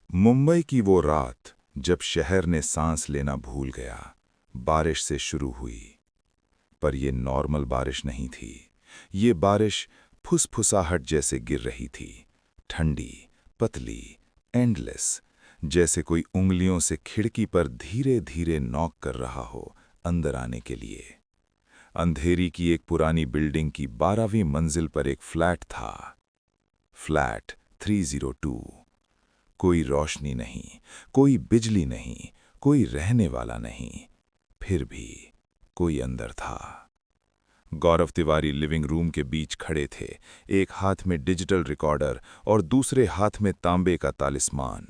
मुंबई की वो रात जब शहर ने सांस लेना भूल गया। बारिश से शुरू हुई, पर ये नॉर्मल बारिश नहीं थी। ये बारिश फुसफुसाहट जैसे गिर रही थी, ठंडी, पतली, एंडलेस, जैसे कोई उंगलियों से खिड़की पर धीरे धीरे नॉक कर रहा हो अंदर आने के लिए। अंधेरी की एक पुरानी बिल्डिंग की 12वीं मंजिल पर एक फ्लैट था, फ्लैट 302। कोई रोशनी नहीं, कोई बिजली नहीं, कोई रहने वाला नहीं, फिर भी कोई अंदर था। गौरव तिवारी लिविंग रूम के बीच खड़े थे, एक हाथ में डिजिटल रिकॉर्डर और दूसरे हाथ में तांबे का तालिस्मान।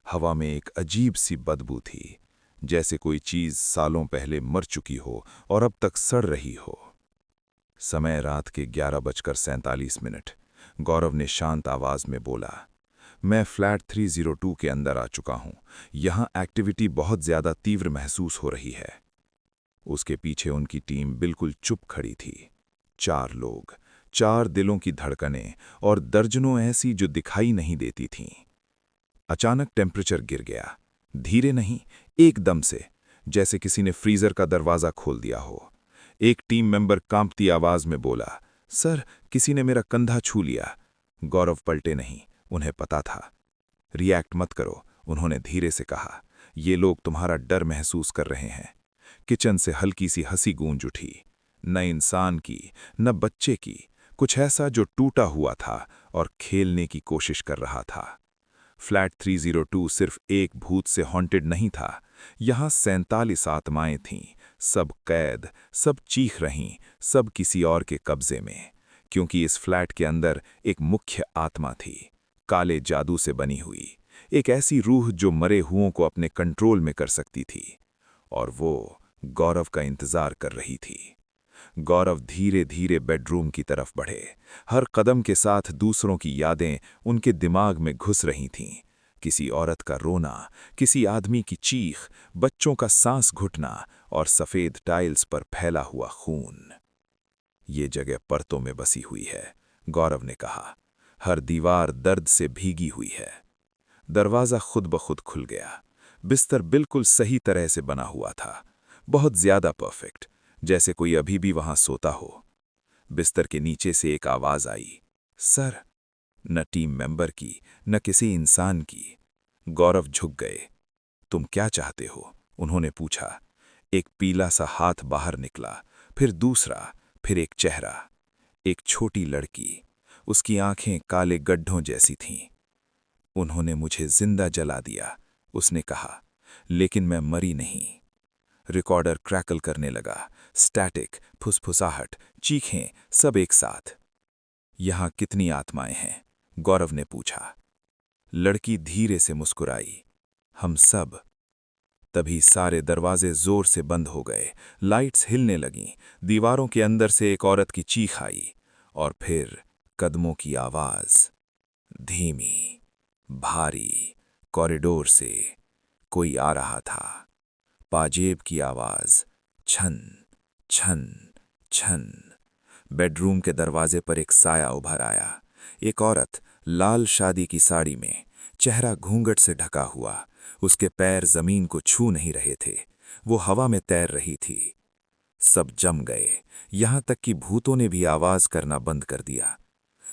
हवा में एक अजीब सी बदबू थी, जैसे कोई चीज सालों पहले मर चुकी हो और अब तक सड़ रही हो। समय रात के 11:47। गौरव ने शांत आवाज में बोला, मैं फ्लैट 302 के अंदर आ चुका हूं। यहां एक्टिविटी बहुत ज्यादा तीव्र महसूस हो रही है। उसके पीछे उनकी टीम बिल्कुल चुप खड़ी थी। 4 लोग, 4 दिलों की धड़कनें और दर्जनों ऐसी जो दिखाई नहीं देती थीं। अचानक टेम्परेचर गिर गया, धीरे नहीं, एकदम से, जैसे किसी ने फ्रीजर का दरवाजा खोल दिया हो। एक टीम मेंबर कांपती आवाज में बोला, सर, किसी ने मेरा कंधा छू लिया। गौरव पलटे नहीं, उन्हें पता था। रिएक्ट मत करो, उन्होंने धीरे से कहा, ये लोग तुम्हारा डर महसूस कर रहे हैं। किचन से हल्की सी हंसी गूंज उठी, न इंसान की, न बच्चे की, कुछ ऐसा जो टूटा हुआ था और खेलने की कोशिश कर रहा था। फ्लैट 302 सिर्फ एक भूत से हॉन्टेड नहीं था, यहां 47 आत्माएं थीं, सब कैद, सब चीख रहीं, सब किसी और के कब्जे में। क्योंकि इस फ्लैट के अंदर एक मुख्य आत्मा थी, काले जादू से बनी हुई, एक ऐसी रूह जो मरे हुओं को अपने कंट्रोल में कर सकती थी। और वो गौरव का इंतजार कर रही थी। गौरव धीरे धीरे बेडरूम की तरफ बढ़े। हर कदम के साथ दूसरों की यादें उनके दिमाग में घुस रही थीं। किसी औरत का रोना, किसी आदमी की चीख, बच्चों का सांस घुटना और सफेद टाइल्स पर फैला हुआ खून। ये जगह परतों में बसी हुई है, गौरव ने कहा। हर दीवार दर्द से भीगी हुई है। दरवाजा खुद ब खुद खुल गया। बिस्तर बिल्कुल सही तरह से बना हुआ था, बहुत ज्यादा परफेक्ट, जैसे कोई अभी भी वहां सोता हो। बिस्तर के नीचे से एक आवाज आई, सर। न टीम मेंबर की, न किसी इंसान की। गौरव झुक गए। तुम क्या चाहते हो? उन्होंने पूछा। एक पीला सा हाथ बाहर निकला, फिर दूसरा, फिर एक चेहरा। एक छोटी लड़की, उसकी आंखें काले गड्ढों जैसी थीं। उन्होंने मुझे जिंदा जला दिया, उसने कहा, लेकिन मैं मरी नहीं। रिकॉर्डर क्रैकल करने लगा, स्टैटिक, फुसफुसाहट, चीखें, सब एक साथ। यहां कितनी आत्माएं हैं? गौरव ने पूछा। लड़की धीरे से मुस्कुराई, हम सब। तभी सारे दरवाजे जोर से बंद हो गए, लाइट्स हिलने लगीं, दीवारों के अंदर से एक औरत की चीख आई, और फिर कदमों की आवाज, धीमी, भारी, कॉरिडोर से कोई आ रहा था। पाजेब की आवाज, छन छन छन। बेडरूम के दरवाजे पर एक साया उभर आया, एक औरत, लाल शादी की साड़ी में, चेहरा घूंघट से ढका हुआ। उसके पैर जमीन को छू नहीं रहे थे, वो हवा में तैर रही थी। सब जम गए, यहां तक कि भूतों ने भी आवाज करना बंद कर दिया।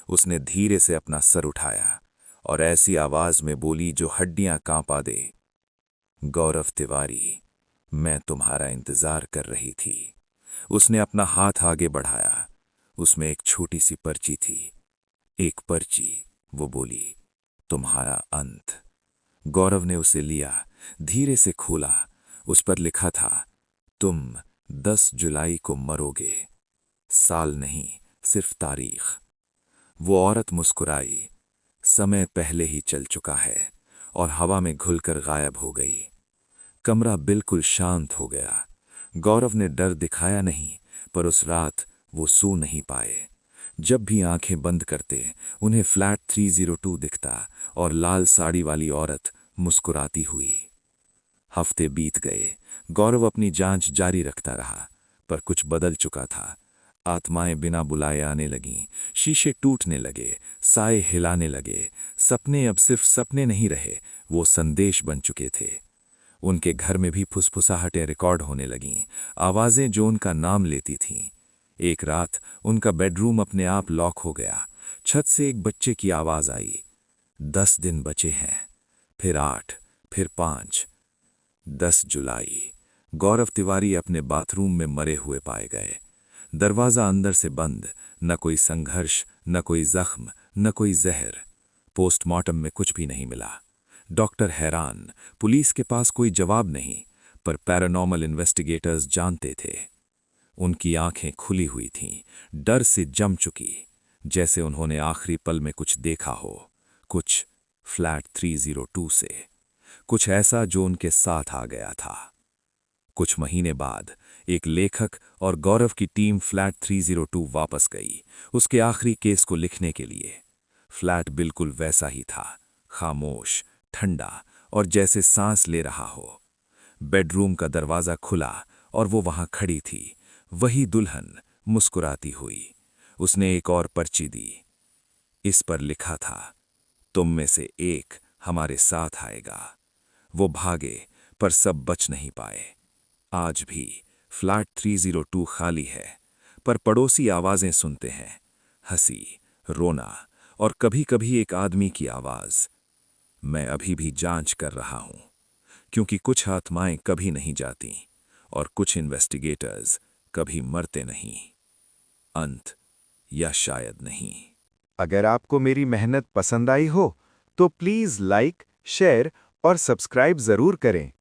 उसने धीरे से अपना सर उठाया और ऐसी आवाज में बोली जो हड्डियां कांपा दे, गौरव तिवारी, मैं तुम्हारा इंतजार कर रही थी। उसने अपना हाथ आगे बढ़ाया, उसमें एक छोटी सी पर्ची थी। एक पर्ची, वो बोली, तुम्हारा अंत। गौरव ने उसे लिया, धीरे से खोला। उस पर लिखा था, तुम 10 जुलाई को मरोगे। साल नहीं, सिर्फ तारीख। वो औरत मुस्कुराई, समय पहले ही चल चुका है, और हवा में घुलकर गायब हो गई। कमरा बिल्कुल शांत हो गया। गौरव ने डर दिखाया नहीं, पर उस रात वो सो नहीं पाए। जब भी आंखें बंद करते, उन्हें फ्लैट 302 दिखता और लाल साड़ी वाली औरत मुस्कुराती हुई। हफ्ते बीत गए, गौरव अपनी जांच जारी रखता रहा, पर कुछ बदल चुका था। आत्माएं बिना बुलाए आने लगीं, शीशे टूटने लगे, साए हिलाने लगे। सपने अब सिर्फ सपने नहीं रहे, वो संदेश बन चुके थे। उनके घर में भी फुसफुसाहटें रिकॉर्ड होने लगीं, आवाज़ें जो उनका नाम लेती थीं। एक रात उनका बेडरूम अपने आप लॉक हो गया। छत से एक बच्चे की आवाज़ आई, 10 दिन बचे हैं, फिर 8, फिर 5। 10 जुलाई। गौरव तिवारी अपने बाथरूम में मरे हुए पाए गए। दरवाज़ा अंदर से बंद, न कोई संघर्ष, न कोई जख्म, न कोई जहर। पोस्टमार्टम में कुछ भी नहीं मिला। डॉक्टर हैरान, पुलिस के पास कोई जवाब नहीं, पर पैरानॉर्मल इन्वेस्टिगेटर्स जानते थे। उनकी आंखें खुली हुई थीं, डर से जम चुकी, जैसे उन्होंने आखिरी पल में कुछ देखा हो, कुछ फ्लैट 302 से, कुछ ऐसा जो उनके साथ आ गया था। कुछ महीने बाद एक लेखक और गौरव की टीम फ्लैट 302 वापस गई, उसके आखिरी केस को लिखने के लिए। फ्लैट बिल्कुल वैसा ही था, खामोश, ठंडा और जैसे सांस ले रहा हो। बेडरूम का दरवाज़ा खुला और वो वहां खड़ी थी, वही दुल्हन, मुस्कुराती हुई। उसने एक और पर्ची दी। इस पर लिखा था, तुम में से एक हमारे साथ आएगा। वो भागे, पर सब बच नहीं पाए। आज भी फ्लैट 302 खाली है, पर पड़ोसी आवाज़ें सुनते हैं, हंसी, रोना और कभी-कभी एक आदमी की आवाज़, मैं अभी भी जांच कर रहा हूं। क्योंकि कुछ आत्माएं कभी नहीं जाती और कुछ इन्वेस्टिगेटर्स कभी मरते नहीं। अंत, या शायद नहीं। अगर आपको मेरी मेहनत पसंद आई हो तो प्लीज़ लाइक, शेयर और सब्सक्राइब ज़रूर करें।